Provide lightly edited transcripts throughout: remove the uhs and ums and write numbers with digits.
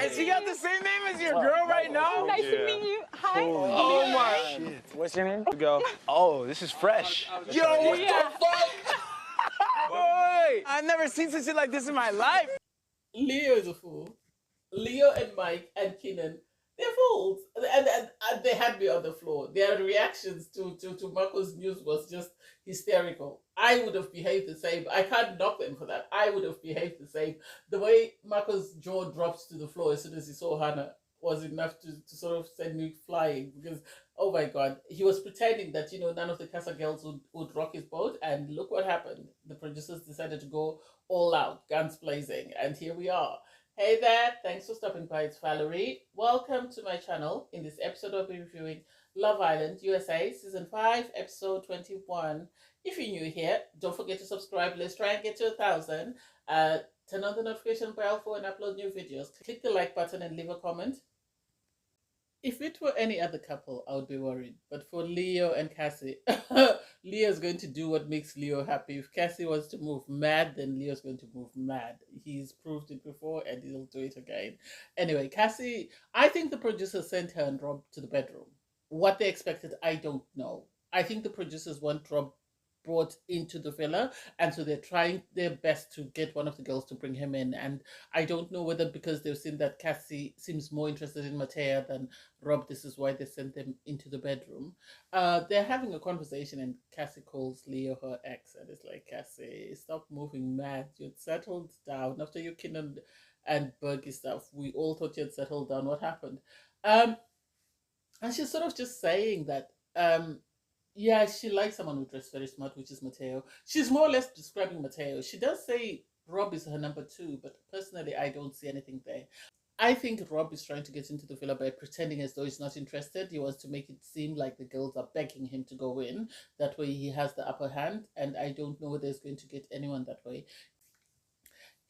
Wait, she got the same name as your girl right now? Nice to meet you. Hi. Oh my. Shit. What's your name? Go. Oh, this is fresh. Yo, what the fuck? Wait, I've never seen some shit like this in my life. Leo is a fool. Leo and Mike and Keenan, they're fools. And they had me on the floor. Their reactions to Marco's news was just hysterical. I would have behaved the same. I can't knock them for that. I would have behaved the same. The way Marco's jaw dropped to the floor as soon as he saw Hannah was enough to sort of send me flying, because, oh my God, he was pretending that, none of the Casa girls would rock his boat, and look what happened. The producers decided to go all out, guns blazing, and here we are. Hey there, thanks for stopping by. It's Valerie. Welcome to my channel. In this episode, I'll be reviewing Love Island USA Season 5, Episode 21. If you're new here, don't forget to subscribe. Let's try and get to 1,000. Turn on the notification bell for when I upload new videos. Click the like button and leave a comment. If it were any other couple, I would be worried. But for Leo and Cassie, Leo's going to do what makes Leo happy. If Cassie wants to move mad, then Leo's going to move mad. He's proved it before and he'll do it again. Anyway, Cassie, I think the producers sent her and Rob to the bedroom. What they expected, I don't know. I think the producers want Rob brought into the villa, and so they're trying their best to get one of the girls to bring him in. And I don't know whether because they've seen that Cassie seems more interested in Matea than Rob, this is why they sent them into the bedroom. They're having a conversation and Cassie calls Leo her ex, and it's like, Cassie, stop moving mad. You'd settled down after your Keenan and Bergie stuff. We all thought you'd settled down. What happened? And she's sort of just saying that yeah, she likes someone who dressed very smart, which is Mateo. She's more or less describing Mateo. She does say Rob is her number 2, but personally, I don't see anything there. I think Rob is trying to get into the villa by pretending as though he's not interested. He wants to make it seem like the girls are begging him to go in. That way he has the upper hand, and I don't know whether he's going to get anyone that way.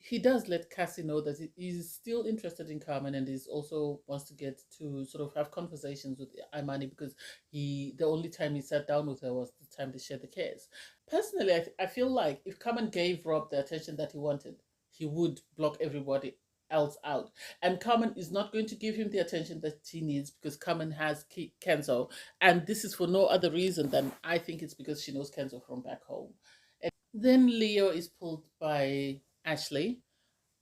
He does let Cassie know that he's still interested in Carmen, and he also wants to get to sort of have conversations with Imani, because the only time he sat down with her was the time they shared the case. Personally, I feel like if Carmen gave Rob the attention that he wanted, he would block everybody else out. And Carmen is not going to give him the attention that he needs, because Carmen has Kenzo. And this is for no other reason than I think it's because she knows Kenzo from back home. And then Leo is pulled by Ashley.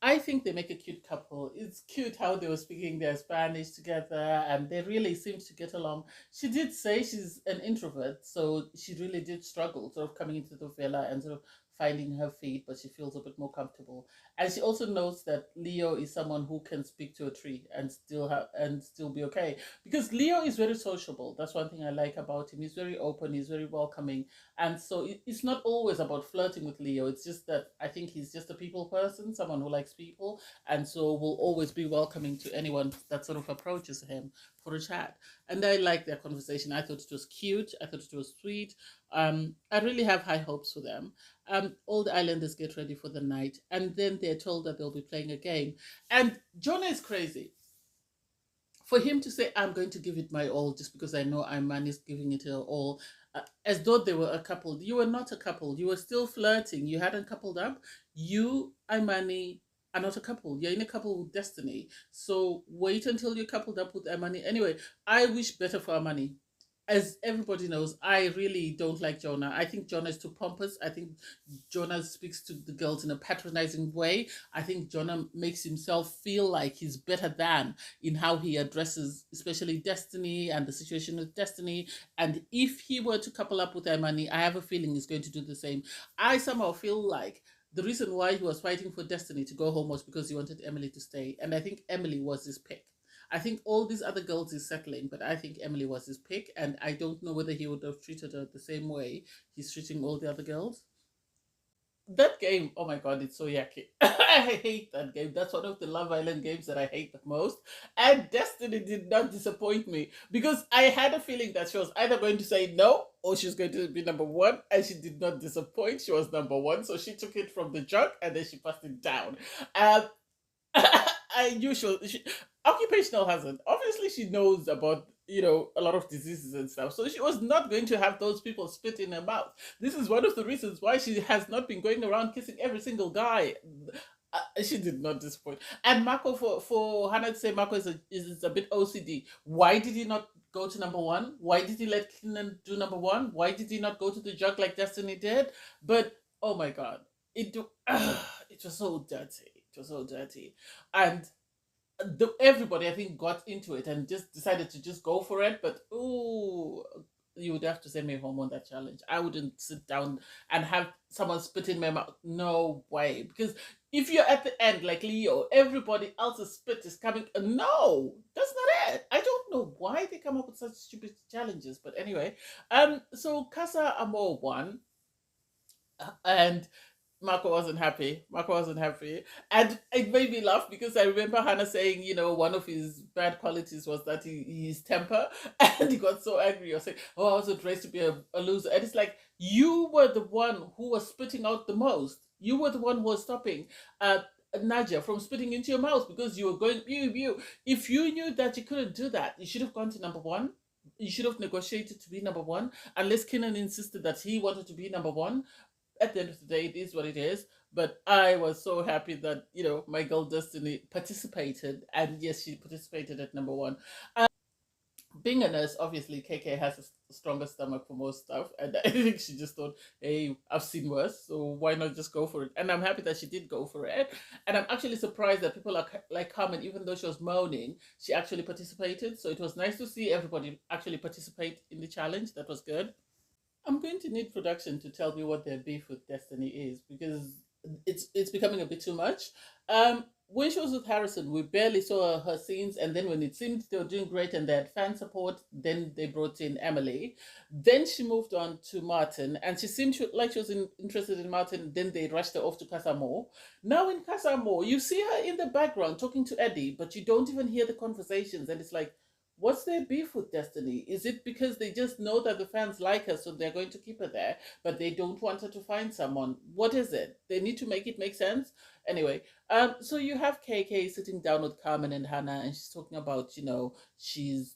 I think they make a cute couple. It's cute how they were speaking their Spanish together, and they really seemed to get along. She did say she's an introvert, so she really did struggle sort of coming into the villa and sort of finding her feet, but she feels a bit more comfortable. And she also knows that Leo is someone who can speak to a tree and still be okay, because Leo is very sociable. That's one thing I like about him. He's very open, he's very welcoming, and so it's not always about flirting with Leo. It's just that I think he's just a people person, someone who likes people, and so will always be welcoming to anyone that sort of approaches him for a chat. And I like their conversation. I thought it was cute, I thought it was sweet. I really have high hopes for them. All the islanders get ready for the night, and then they're told that they'll be playing a game. And Jonah is crazy. For him to say, I'm going to give it my all just because I know Imani is giving it her all, as though they were a couple. You were not a couple. You were still flirting. You hadn't coupled up. You, Imani, are not a couple. You're in a couple with Destiny. So wait until you're coupled up with Imani. Anyway, I wish better for Imani. As everybody knows, I really don't like Jonah. I think Jonah is too pompous. I think Jonah speaks to the girls in a patronizing way. I think Jonah makes himself feel like he's better than in how he addresses especially Destiny and the situation with Destiny. And if he were to couple up with Imani, I have a feeling he's going to do the same. I somehow feel like the reason why he was fighting for Destiny to go home was because he wanted Emily to stay. And I think Emily was his pick. I think all these other girls is settling, but I think Emily was his pick, and I don't know whether he would have treated her the same way he's treating all the other girls. That game, oh my God, it's so yucky. I hate that game. That's one of the Love Island games that I hate the most. And Destiny did not disappoint me, because I had a feeling that she was either going to say no or she was going to be number 1, and she did not disappoint. She was number 1, so she took it from the jug and then she passed it down. I knew she occupational hazard. Obviously, she knows about, a lot of diseases and stuff. So she was not going to have those people spit in her mouth. This is one of the reasons why she has not been going around kissing every single guy. She did not disappoint. And Marco, for Hannah to say Marco is a bit OCD. Why did he not go to number one? Why did he let Keenan do number one? Why did he not go to the jug like Destiny did? But oh my god, it was so dirty. It was so dirty, and everybody I think got into it and just decided to just go for it. But ooh, you would have to send me home on that challenge. I wouldn't sit down and have someone spit in my mouth. No way. Because if you're at the end like Leo, everybody else's spit is coming. No, that's not it. I don't know why they come up with such stupid challenges. But anyway, so Casa Amor won, and Marco wasn't happy. Marco wasn't happy. And it made me laugh because I remember Hannah saying, one of his bad qualities was that his temper. And he got so angry. Or saying, oh, I wasn't raised to be a loser. And it's like, you were the one who was spitting out the most. You were the one who was stopping Nadia from spitting into your mouth because you were going, pew. If you knew that you couldn't do that, you should have gone to number one. You should have negotiated to be number one, unless Kenan insisted that he wanted to be number one. At the end of the day, it is what it is. But I was so happy that, my girl Destiny participated. And yes, she participated at number one. Being a nurse, obviously, KK has a stronger stomach for most stuff. And I think she just thought, hey, I've seen worse, so why not just go for it? And I'm happy that she did go for it. And I'm actually surprised that people are like Carmen, even though she was moaning, she actually participated. So it was nice to see everybody actually participate in the challenge. That was good. I'm going to need production to tell me what their beef with Destiny is, because it's becoming a bit too much. When she was with Harrison, we barely saw her scenes, and then when it seemed they were doing great and they had fan support, then they brought in Emily. Then she moved on to Martin, and she seemed like she was interested in Martin. Then they rushed her off to Casa Amor. Now in Casa Amor, you see her in the background talking to Eddie, but you don't even hear the conversations, and it's like, what's their beef with Destiny? Is it because they just know that the fans like her, so they're going to keep her there, but they don't want her to find someone? What is it? They need to make it make sense. Anyway, so you have KK sitting down with Carmen and Hannah, and she's talking about, she's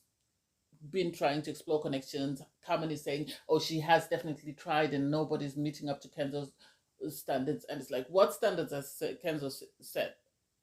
been trying to explore connections. Carmen is saying, oh, she has definitely tried, and nobody's meeting up to Kenzo's standards. And it's like, what standards has Kenzo set?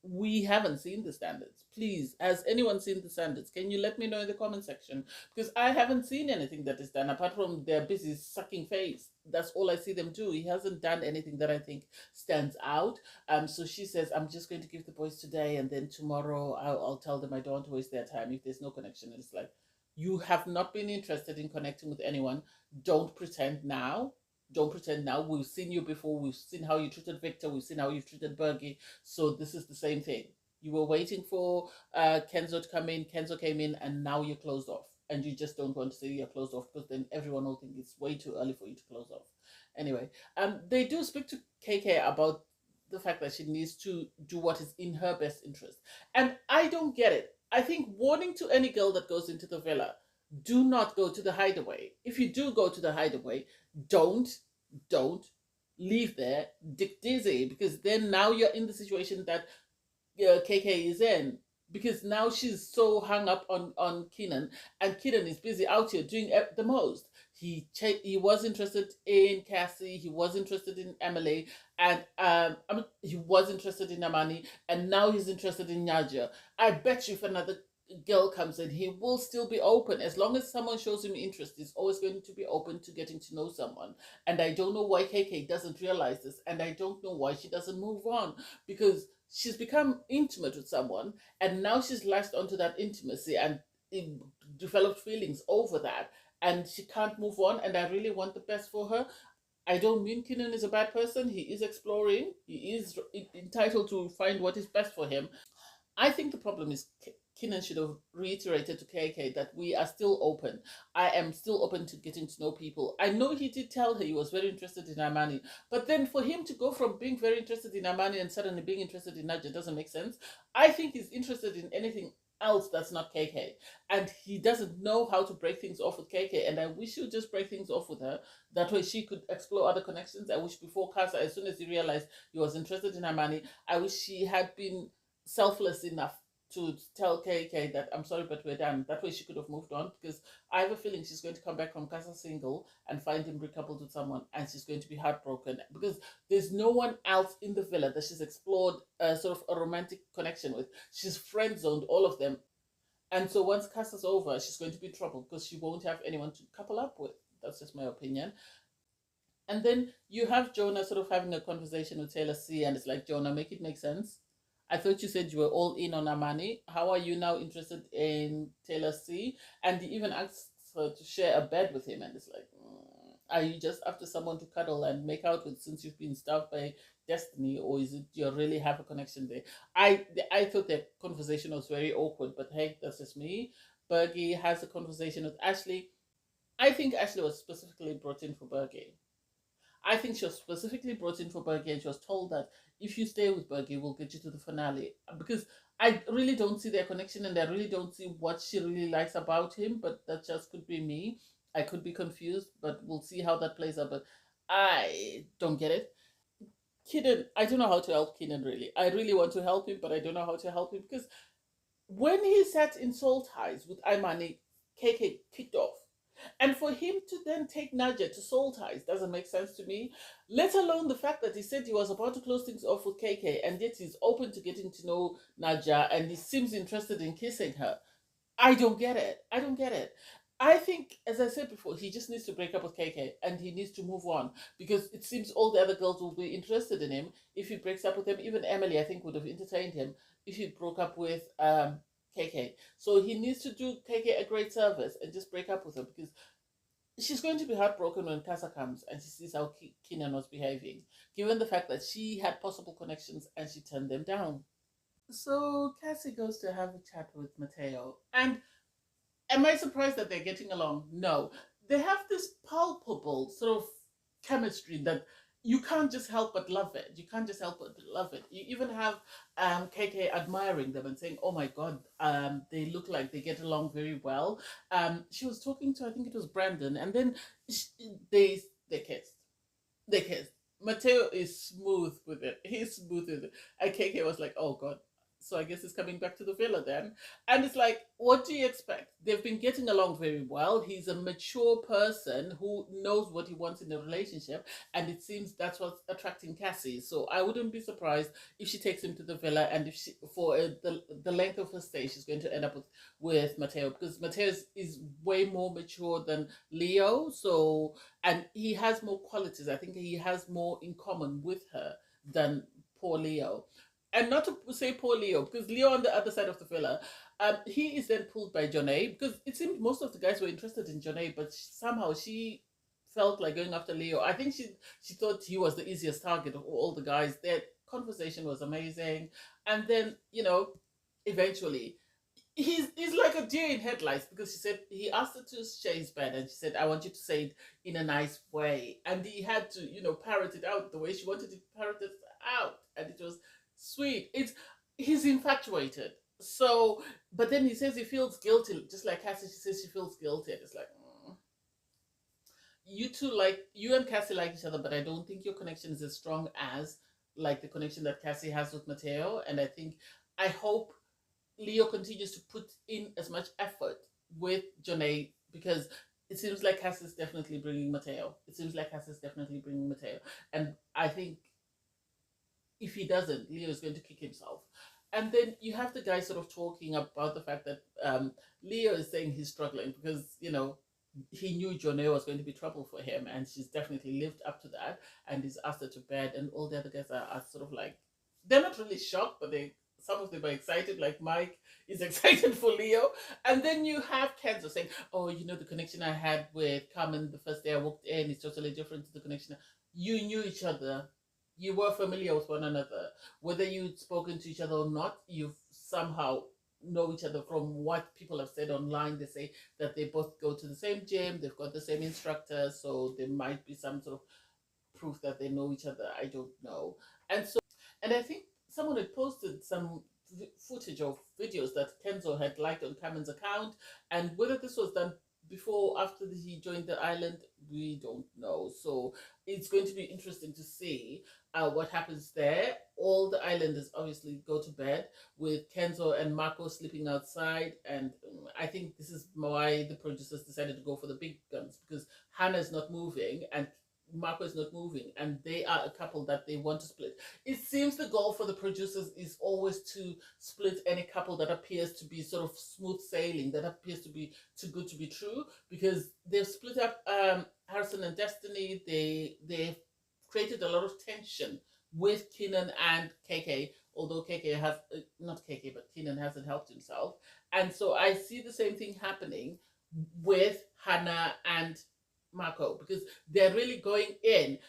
We haven't seen the standards. Please, has anyone seen the standards? Can you let me know in the comment section? Because I haven't seen anything that is done apart from their busy sucking face. That's all I see them do. He hasn't done anything that I think stands out. So she says, I'm just going to give the boys today, and then tomorrow I'll tell them I don't want to waste their time if there's no connection. And it's like, you have not been interested in connecting with anyone. Don't pretend now. Don't pretend now. We've seen you before. We've seen how you treated Victor. We've seen how you treated Bergie. So this is the same thing. You were waiting for Kenzo to come in. Kenzo came in, and now you're closed off. And you just don't want to say you're closed off, because then everyone will think it's way too early for you to close off. Anyway, they do speak to KK about the fact that she needs to do what is in her best interest. And I don't get it. I think warning to any girl that goes into the villa, do not go to the hideaway. If you do go to the hideaway, don't leave there dick dizzy, because then now you're in the situation that KK is in, because now she's so hung up on Kenan, and Kenan is busy out here doing the most. He was interested in Cassie, he was interested in Emily, and he was interested in Amani, and now he's interested in Nadia. I bet you if another girl comes in, he will still be open. As long as someone shows him interest, he's always going to be open to getting to know someone. And I don't know why KK doesn't realize this, and I don't know why she doesn't move on, because she's become intimate with someone, and now she's latched onto that intimacy and developed feelings over that, and she can't move on. And I really want the best for her. I don't mean Kenan is a bad person. He is exploring. He is entitled to find what is best for him. I think the problem is Kenan should have reiterated to KK that we are still open. I am still open to getting to know people. I know he did tell her he was very interested in Amani, but then for him to go from being very interested in Amani and suddenly being interested in Nadia doesn't make sense. I think he's interested in anything else that's not KK, and he doesn't know how to break things off with KK, and I wish he would just break things off with her. That way she could explore other connections. I wish before Casa, as soon as he realized he was interested in Amani, I wish she had been selfless enough to tell KK that I'm sorry, but we're done. That way she could have moved on, because I have a feeling she's going to come back from Casa single and find him recoupled with someone, and she's going to be heartbroken because there's no one else in the villa that she's explored sort of a romantic connection with. She's friend zoned all of them. And so once Casa's over, she's going to be in trouble because she won't have anyone to couple up with. That's just my opinion. And then you have Jonah sort of having a conversation with Taylor C, and it's like, Jonah, make it make sense. I thought you said you were all in on Amani. How are you now interested in Taylor C? And he even asks her to share a bed with him, and it's like, are you just after someone to cuddle and make out with since you've been starved by destiny, or is it you really have a connection there? I thought that conversation was very awkward, but hey, that's just me. Bergie has a conversation with Ashley. I think Ashley was specifically brought in for Bergie. I think she was specifically brought in for Bergie, and she was told that if you stay with Bergie, we'll get you to the finale. Because I really don't see their connection, and I really don't see what she really likes about him, but that just could be me. I could be confused, but we'll see how that plays out. But I don't get it. Keenan, I don't know how to help Keenan really. I really want to help him, but I don't know how to help him because when he sat in Soul Ties with Imani, KK kicked off. And for him to then take Nadia to Soul Ties doesn't make sense to me, let alone the fact that he said he was about to close things off with KK, and yet he's open to getting to know Nadia and he seems interested in kissing her. I don't get it. I don't get it. I think, as I said before, he just needs to break up with KK and he needs to move on because it seems all the other girls will be interested in him if he breaks up with them. Even Emily, I think, would have entertained him if he broke up with KK. So he needs to do KK a great service and just break up with her because she's going to be heartbroken when Casa comes and she sees how Keenan was behaving, given the fact that she had possible connections and she turned them down. So Cassie goes to have a chat with Mateo. And am I surprised that they're getting along? No. They have this palpable sort of chemistry that you can't just help but love it. You can't just help but love it. You even have KK admiring them and saying, "Oh my God, they look like they get along very well." She was talking to, I think it was Brandon, and then they kissed. They kissed. Mateo is smooth with it. He's smooth with it. And KK was like, "Oh God." So I guess he's coming back to the villa then. And it's like, what do you expect? They've been getting along very well. He's a mature person who knows what he wants in a relationship. And it seems that's what's attracting Cassie. So I wouldn't be surprised if she takes him to the villa and if she, for the length of her stay, she's going to end up with Mateo. Because Mateo is way more mature than Leo. So, and he has more qualities. I think he has more in common with her than poor Leo. And not to say poor Leo, because Leo on the other side of the villa, he is then pulled by Jonay, because it seemed most of the guys were interested in Jonay, but somehow she felt like going after Leo. I think she thought he was the easiest target of all the guys. Their conversation was amazing. And then, eventually, he's like a deer in headlights because she said he asked her to share his bed and she said, "I want you to say it in a nice way," and he had to parrot it out the way she wanted to parrot it out, and it was sweet. He's infatuated. So, but then he says he feels guilty, just like Cassie. She says she feels guilty, and it's like, you two, like, you and Cassie like each other, but I don't think your connection is as strong as like the connection that Cassie has with Mateo. And I hope Leo continues to put in as much effort with Jonay because it seems like Cass is definitely bringing Mateo. And I think if he doesn't, Leo is going to kick himself. And then you have the guy sort of talking about the fact that Leo is saying he's struggling because, he knew Jonay was going to be trouble for him, and she's definitely lived up to that, and he's asked her to bed, and all the other guys are sort of like, they're not really shocked, but some of them are excited, like Mike is excited for Leo. And then you have Kenzo saying, "Oh, the connection I had with Carmen the first day I walked in is totally different to the connection." You knew each other. You were familiar with one another. Whether you'd spoken to each other or not, you've somehow know each other from what people have said online. They say that they both go to the same gym, they've got the same instructor, so there might be some sort of proof that they know each other. I don't know. And I think someone had posted some footage of videos that Kenzo had liked on Carmen's account, and whether this was done before, after he joined the island, we don't know. So it's going to be interesting to see what happens there. All the islanders obviously go to bed with Kenzo and Marco sleeping outside, and I think this is why the producers decided to go for the big guns, because Hannah is not moving and Marco is not moving, and they are a couple that they want to split. It seems the goal for the producers is always to split any couple that appears to be sort of smooth sailing, that appears to be too good to be true, because they've split up Harrison and Destiny. They've created a lot of tension with Kenan and KK, although KK has not KK, but Kenan hasn't helped himself. And so I see the same thing happening with Hannah and Marco, because they're really going in.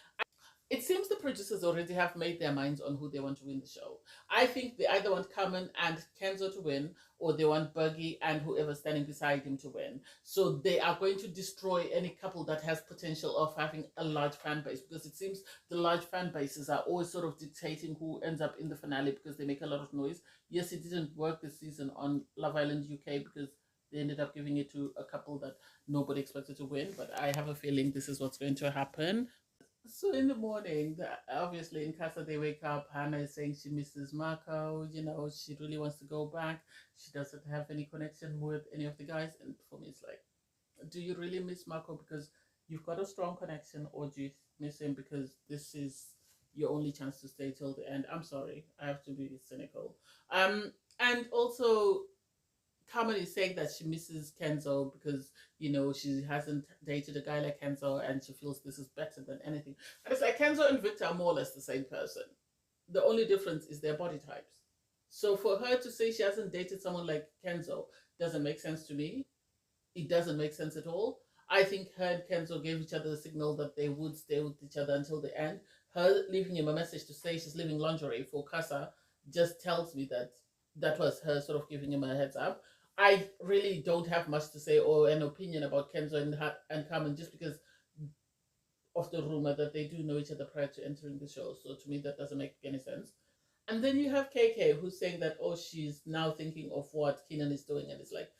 It seems the producers already have made their minds on who they want to win the show. I think they either want Carmen and Kenzo to win, or they want Buggy and whoever's standing beside him to win. So they are going to destroy any couple that has potential of having a large fan base, because it seems the large fan bases are always sort of dictating who ends up in the finale, because they make a lot of noise. Yes, it didn't work this season on Love Island UK, because they ended up giving it to a couple that nobody expected to win, but I have a feeling this is what's going to happen. So in the morning, obviously in Casa, they wake up. Hannah is saying she misses Marco. You know, she really wants to go back. She doesn't have any connection with any of the guys. And for me, it's like, do you really miss Marco because you've got a strong connection, or do you miss him because this is your only chance to stay till the end? I'm sorry, I have to be cynical. And also Carmen is saying that she misses Kenzo because, you know, she hasn't dated a guy like Kenzo and she feels this is better than anything. And it's like Kenzo and Victor are more or less the same person. The only difference is their body types. So for her to say she hasn't dated someone like Kenzo doesn't make sense to me. It doesn't make sense at all. I think her and Kenzo gave each other a signal that they would stay with each other until the end. Her leaving him a message to say she's leaving lingerie for Casa just tells me that that was her sort of giving him a heads up. I really don't have much to say or an opinion about Kenzo and Carmen, just because of the rumor that they do know each other prior to entering the show. So to me, that doesn't make any sense. And then you have KK, who's saying that, oh, she's now thinking of what Kenan is doing. And it's like,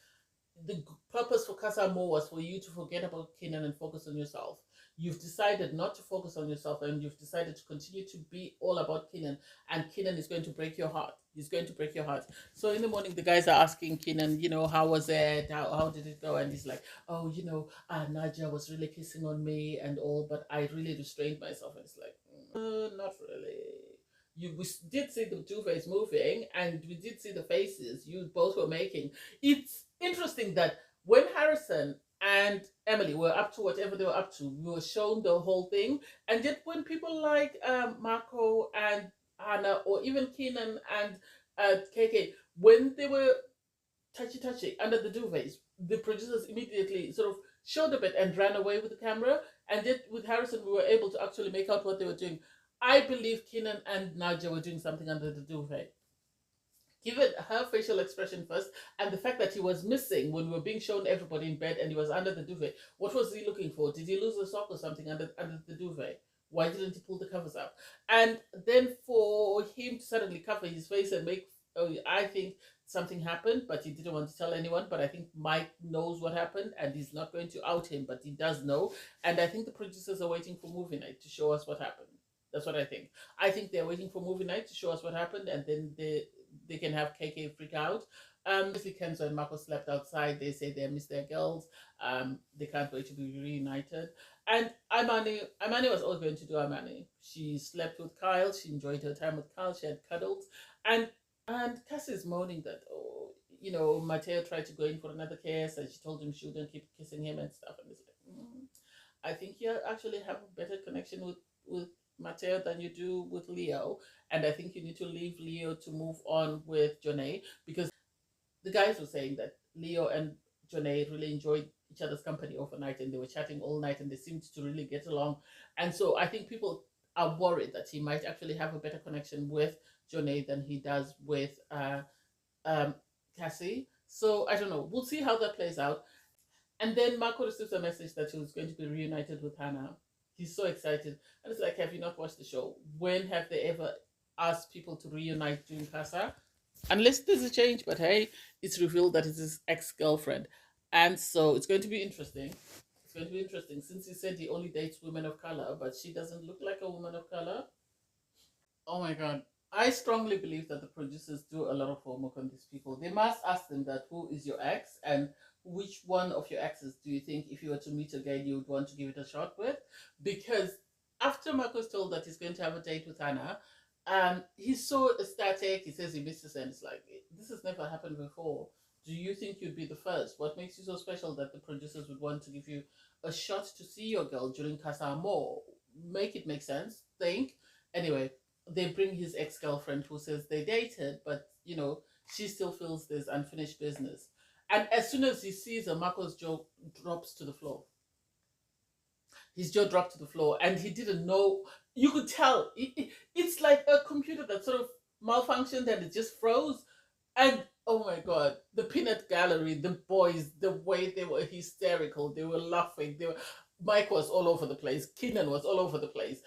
the purpose for Casa Amor was for you to forget about Kenan and focus on yourself. You've decided not to focus on yourself, and you've decided to continue to be all about Kenan. And Kenan is going to break your heart. He's going to break your heart. So in the morning, the guys are asking Kenan, you know, how was it? How did it go? And he's like, oh, you know, Nadia was really kissing on me and all, but I really restrained myself. And it's like, not really. We did see the two faces moving, and we did see the faces you both were making. It's interesting that when Harrison and Emily were up to whatever they were up to, we were shown the whole thing. And yet when people like Marco and Hannah, or even Kenan and KK, when they were touchy under the duvets, the producers immediately sort of showed a bit and ran away with the camera. And yet with Harrison, we were able to actually make out what they were doing. I believe Kenan and Nadia were doing something under the duvet. Given her facial expression first, and the fact that he was missing when we were being shown everybody in bed and he was under the duvet, what was he looking for? Did he lose a sock or something under the duvet? Why didn't he pull the covers up? And then for him to suddenly cover his face and make, I think something happened, but he didn't want to tell anyone. But I think Mike knows what happened and he's not going to out him, but he does know. And I think the producers are waiting for movie night to show us what happened. That's what I think. I think they're waiting for movie night to show us what happened, and then they can have KK freak out. Obviously, Kenzo and Marco slept outside. They say they miss their girls. They can't wait to be reunited. And Imani was always going to do Imani. She slept with Kyle. She enjoyed her time with Kyle. She had cuddles. And Cassie is moaning that, oh, you know, Mateo tried to go in for another kiss, and she told him she wouldn't keep kissing him and stuff. And it's like, I think you actually have a better connection with Mateo than you do with Leo, and I think you need to leave Leo to move on with Jonay, because the guys were saying that Leo and Jonay really enjoyed each other's company overnight, and they were chatting all night, and they seemed to really get along. And so I think people are worried that he might actually have a better connection with Jonay than he does with Cassie. So I don't know. We'll see how that plays out. And then Marco receives a message that he was going to be reunited with Hannah. He's so excited. And it's like, have you not watched the show? When have they ever asked people to reunite during Casa? Unless there's a change, but hey, it's revealed that it's his ex-girlfriend. And so it's going to be interesting. It's going to be interesting since he said he only dates women of color, but she doesn't look like a woman of color. Oh my god. I strongly believe that the producers do a lot of homework on these people. They must ask them that who is your ex and which one of your exes do you think if you were to meet again you would want to give it a shot with? Because after Marco's told that he's going to have a date with Hannah, he's so ecstatic. He says he misses her and it's like this has never happened before. Do you think you'd be the first? What makes you so special that the producers would want to give you a shot to see your girl during Casa Amor? Make it make sense. Think. Anyway, they bring his ex-girlfriend who says they dated, but she still feels there's unfinished business. And as soon as he sees her, Marco's jaw drops to the floor. His jaw dropped to the floor, and he didn't know. You could tell. It's like a computer that sort of malfunctioned and it just froze. And oh my god, the peanut gallery, the boys, the way they were hysterical, they were laughing. Mike was all over the place. Keenan was all over the place,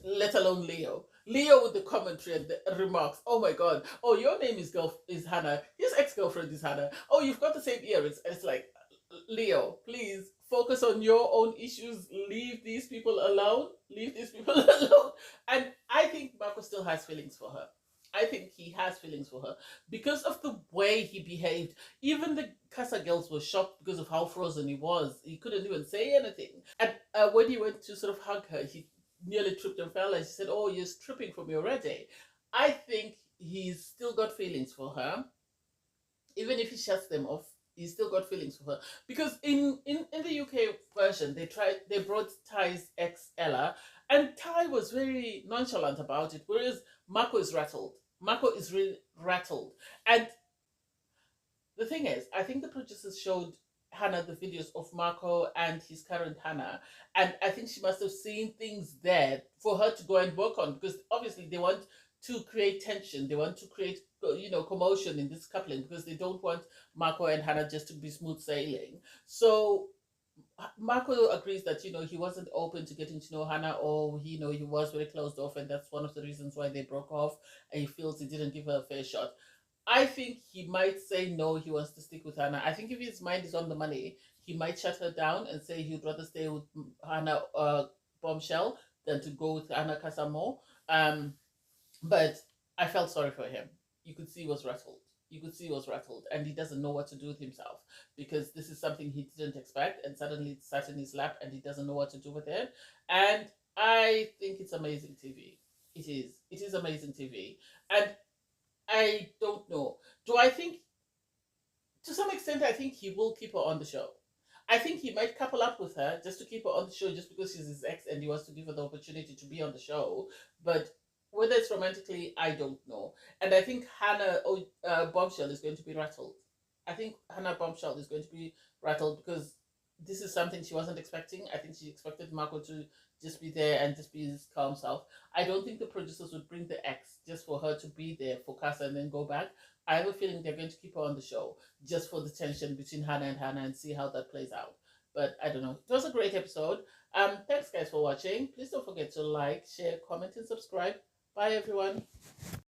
let alone Leo. Leo with the commentary and the remarks. Oh my god. Oh, your name is Hannah. His ex-girlfriend is Hannah. Oh, you've got the same earrings. And it's like, Leo, please focus on your own issues. Leave these people alone. Leave these people alone. And I think Marco still has feelings for her. I think he has feelings for her because of the way he behaved. Even the Casa girls were shocked because of how frozen he was. He couldn't even say anything. And when he went to sort of hug her, he nearly tripped and fell, and she said, "Oh, you're stripping from me already." I think he's still got feelings for her, even if he shuts them off. He's still got feelings for her because in the UK version, they brought Ty's ex Ella, and Ty was very nonchalant about it, whereas Marco is rattled. Marco is really rattled, and the thing is, I think the producers showed Hannah the videos of Marco and his current Hannah, and I think she must have seen things there for her to go and work on because obviously they want to create tension, they want to create commotion in this coupling because they don't want Marco and Hannah just to be smooth sailing. So Marco agrees that he wasn't open to getting to know Hannah, or he was very closed off, and that's one of the reasons why they broke off. And he feels he didn't give her a fair shot. I think he might say no, he wants to stick with Hannah. I think if his mind is on the money, he might shut her down and say he'd rather stay with Hannah Bombshell than to go with Hannah Casamore. But I felt sorry for him. You could see he was rattled. You could see he was rattled, and he doesn't know what to do with himself because this is something he didn't expect, and suddenly it's sat in his lap, and he doesn't know what to do with it. And I think it's amazing TV. It is. It is amazing TV, and I don't know. Do I think, to some extent, I think he will keep her on the show. I think he might couple up with her just to keep her on the show just because she's his ex and he wants to give her the opportunity to be on the show. But whether it's romantically, I don't know. And I think Hannah Bombshell is going to be rattled. I think Hannah Bombshell is going to be rattled because this is something she wasn't expecting. I think she expected Marco to just be there and just be his calm self. I don't think the producers would bring the ex just for her to be there for Casa and then go back. I have a feeling they're going to keep her on the show just for the tension between Hannah and see how that plays out. But I don't know. It was a great episode. Thanks guys for watching. Please don't forget to like, share, comment, and subscribe. Bye everyone.